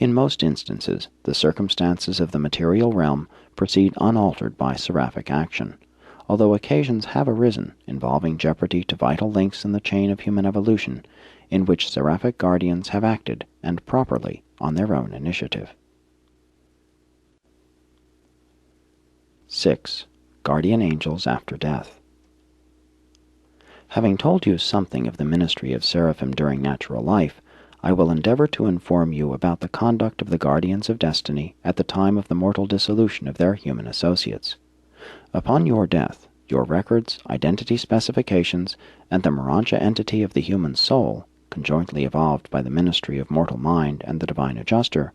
In most instances, the circumstances of the material realm proceed unaltered by seraphic action, although occasions have arisen involving jeopardy to vital links in the chain of human evolution, in which seraphic guardians have acted, and properly, on their own initiative. 6. Guardian Angels After Death. Having told you something of the ministry of seraphim during natural life, I will endeavor to inform you about the conduct of the guardians of destiny at the time of the mortal dissolution of their human associates. Upon your death, your records, identity specifications, and the Morontia entity of the human soul, conjointly evolved by the ministry of mortal mind and the divine adjuster,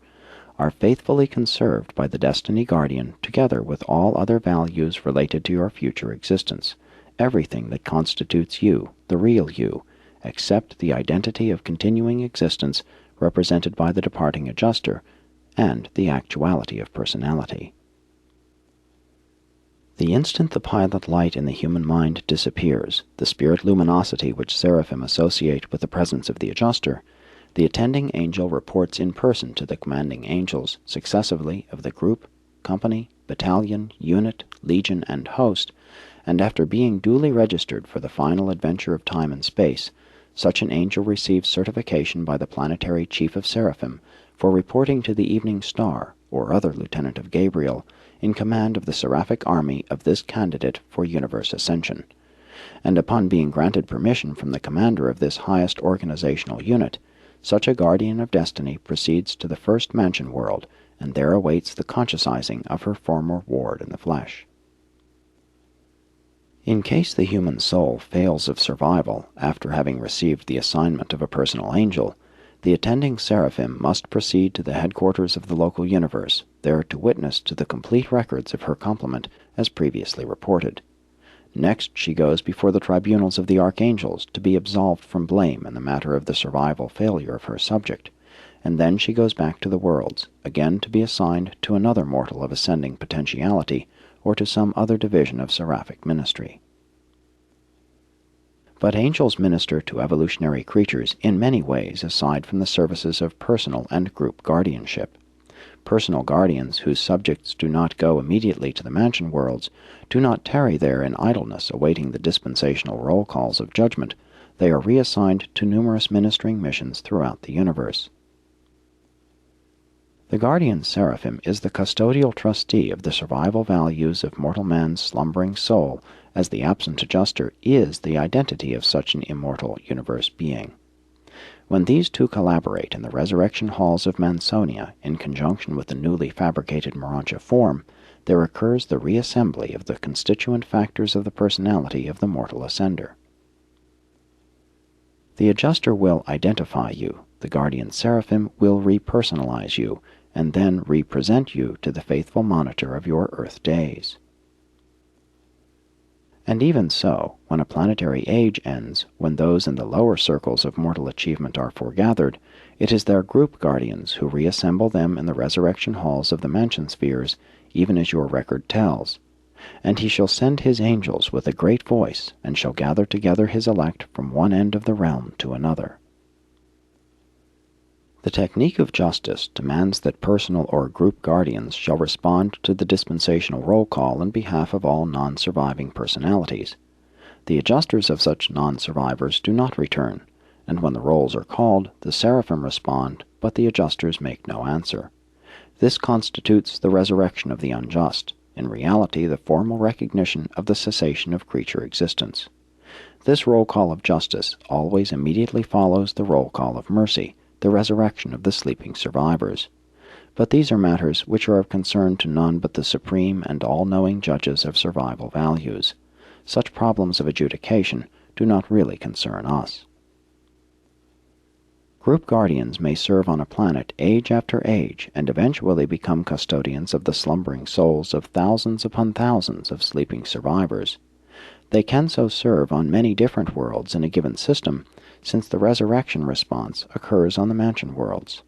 are faithfully conserved by the destiny guardian together with all other values related to your future existence, everything that constitutes you, the real you, except the identity of continuing existence represented by the departing adjuster, and the actuality of personality. The instant the pilot light in the human mind disappears, the spirit luminosity which seraphim associate with the presence of the adjuster, the attending angel reports in person to the commanding angels, successively, of the group, company, battalion, unit, legion, and host, and after being duly registered for the final adventure of time and space, such an angel receives certification by the planetary chief of seraphim for reporting to the evening star, or other lieutenant of Gabriel, in command of the seraphic army of this candidate for universe ascension. And upon being granted permission from the commander of this highest organizational unit, such a guardian of destiny proceeds to the first mansion world, and there awaits the consciousizing of her former ward in the flesh. In case the human soul fails of survival after having received the assignment of a personal angel, the attending seraphim must proceed to the headquarters of the local universe, there to witness to the complete records of her complement as previously reported. Next she goes before the tribunals of the archangels to be absolved from blame in the matter of the survival failure of her subject, and then she goes back to the worlds, again to be assigned to another mortal of ascending potentiality, or to some other division of seraphic ministry. But angels minister to evolutionary creatures in many ways aside from the services of personal and group guardianship. Personal guardians whose subjects do not go immediately to the mansion worlds do not tarry there in idleness awaiting the dispensational roll calls of judgment. They are reassigned to numerous ministering missions throughout the universe. The guardian seraphim is the custodial trustee of the survival values of mortal man's slumbering soul, as the absent adjuster is the identity of such an immortal universe being. When these two collaborate in the resurrection halls of Mansonia in conjunction with the newly fabricated Morontia form, there occurs the reassembly of the constituent factors of the personality of the mortal ascender. The adjuster will identify you, the guardian seraphim will repersonalize you, and then represent you to the faithful monitor of your earth days. And even so, when a planetary age ends, when those in the lower circles of mortal achievement are foregathered, it is their group guardians who reassemble them in the resurrection halls of the mansion spheres, even as your record tells. And he shall send his angels with a great voice, and shall gather together his elect from one end of the realm to another. The technique of justice demands that personal or group guardians shall respond to the dispensational roll call on behalf of all non-surviving personalities. The adjusters of such non-survivors do not return, and when the rolls are called, the seraphim respond, but the adjusters make no answer. This constitutes the resurrection of the unjust, in reality the formal recognition of the cessation of creature existence. This roll call of justice always immediately follows the roll call of mercy, the resurrection of the sleeping survivors. But these are matters which are of concern to none but the supreme and all-knowing judges of survival values. Such problems of adjudication do not really concern us. Group guardians may serve on a planet age after age and eventually become custodians of the slumbering souls of thousands upon thousands of sleeping survivors. They can so serve on many different worlds in a given system, since the resurrection response occurs on the mansion worlds.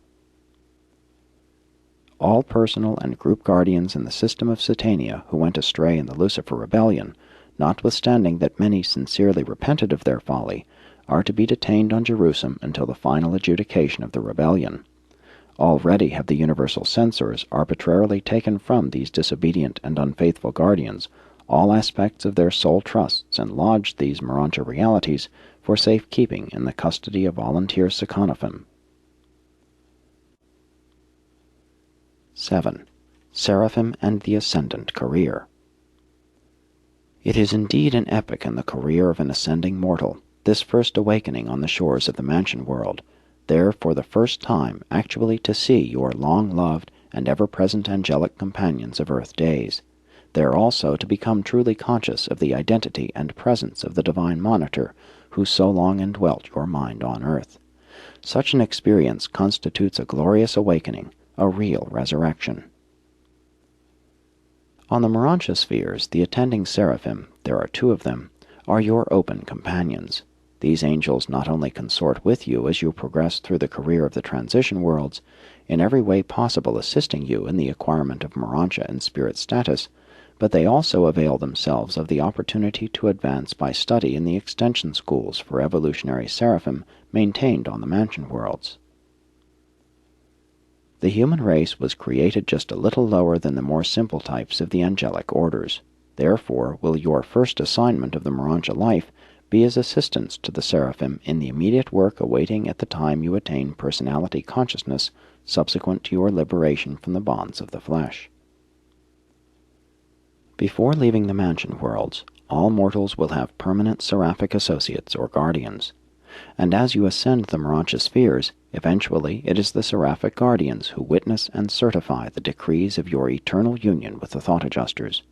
All personal and group guardians in the system of Satania who went astray in the Lucifer Rebellion, notwithstanding that many sincerely repented of their folly, are to be detained on Jerusalem until the final adjudication of the rebellion. Already have the universal censors arbitrarily taken from these disobedient and unfaithful guardians all aspects of their soul trusts and lodged these Morontia realities for safekeeping in the custody of volunteer Sekanophim. 7. Seraphim and the Ascendant Career. It is indeed an epoch in the career of an ascending mortal, this first awakening on the shores of the mansion world, there for the first time actually to see your long-loved and ever-present angelic companions of earth days, there also to become truly conscious of the identity and presence of the divine monitor who so long indwelt your mind on earth. Such an experience constitutes a glorious awakening, a real resurrection. On the Morontia spheres, the attending seraphim, there are 2 of them, are your open companions. These angels not only consort with you as you progress through the career of the transition worlds, in every way possible assisting you in the acquirement of Morontia and spirit status, but they also avail themselves of the opportunity to advance by study in the extension schools for evolutionary seraphim maintained on the mansion worlds. The human race was created just a little lower than the more simple types of the angelic orders. Therefore will your first assignment of the Morontia life be as assistance to the seraphim in the immediate work awaiting at the time you attain personality consciousness subsequent to your liberation from the bonds of the flesh. Before leaving the mansion worlds, all mortals will have permanent seraphic associates or guardians. And as you ascend the Morontia spheres, eventually it is the seraphic guardians who witness and certify the decrees of your eternal union with the thought adjusters.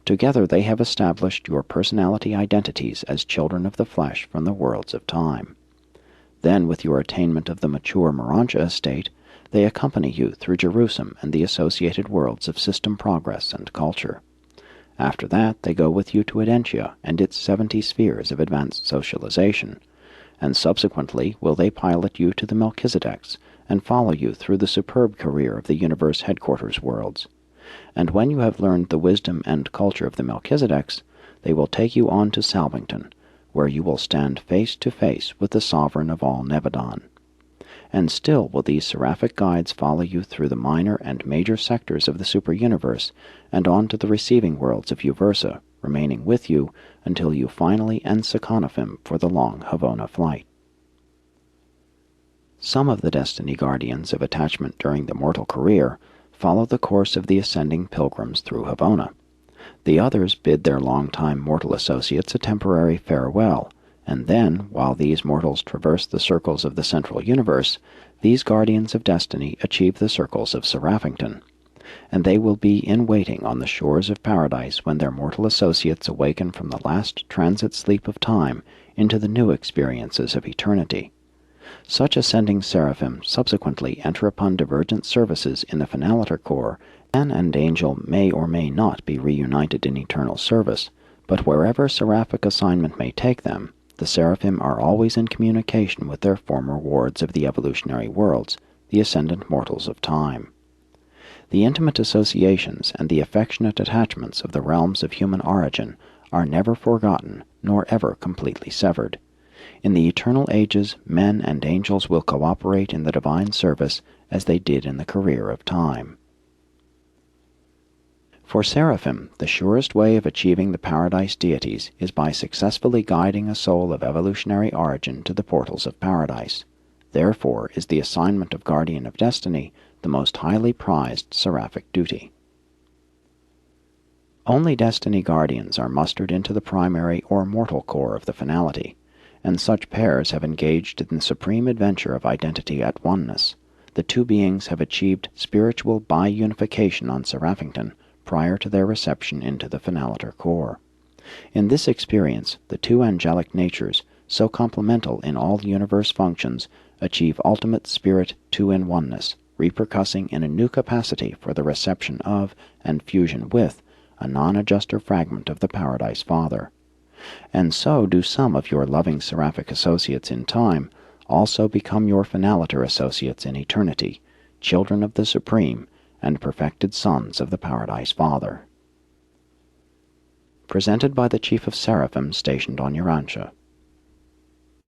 Together they have established your personality identities as children of the flesh from the worlds of time. Then, with your attainment of the mature Morontia estate, they accompany you through Jerusalem and the associated worlds of system progress and culture. After that, they go with you to Edentia and its 70 spheres of advanced socialization, and subsequently will they pilot you to the Melchizedeks and follow you through the superb career of the universe headquarters worlds. And when you have learned the wisdom and culture of the Melchizedeks, they will take you on to Salvington, where you will stand face to face with the sovereign of all Nebadon. And still will these seraphic guides follow you through the minor and major sectors of the super-universe and on to the receiving worlds of Uversa, remaining with you until you finally end Sekanophim for the long Havona flight. Some of the destiny guardians of attachment during the mortal career follow the course of the ascending pilgrims through Havona. The others bid their long-time mortal associates a temporary farewell, and then, while these mortals traverse the circles of the central universe, these guardians of destiny achieve the circles of Seraphington, and they will be in waiting on the shores of paradise when their mortal associates awaken from the last transit sleep of time into the new experiences of eternity. Such ascending seraphim subsequently enter upon divergent services in the Finaliter Corps. Man and angel may or may not be reunited in eternal service, but wherever seraphic assignment may take them, the seraphim are always in communication with their former wards of the evolutionary worlds, the ascendant mortals of time. The intimate associations and the affectionate attachments of the realms of human origin are never forgotten nor ever completely severed. In the eternal ages, men and angels will cooperate in the divine service as they did in the career of time. For seraphim, the surest way of achieving the paradise deities is by successfully guiding a soul of evolutionary origin to the portals of paradise. Therefore is the assignment of Guardian of Destiny the most highly prized seraphic duty. Only destiny guardians are mustered into the primary or mortal core of the finality, and such pairs have engaged in the supreme adventure of identity at oneness. The two beings have achieved spiritual bi-unification on Seraphington prior to their reception into the Finaliter Corps. In this experience, the two angelic natures, so complemental in all universe functions, achieve ultimate spirit two-in-oneness, repercussing in a new capacity for the reception of, and fusion with, a non-adjuster fragment of the Paradise Father. And so do some of your loving seraphic associates in time also become your Finaliter associates in eternity, children of the Supreme, and perfected sons of the Paradise Father. Presented by the Chief of Seraphim stationed on Urantia.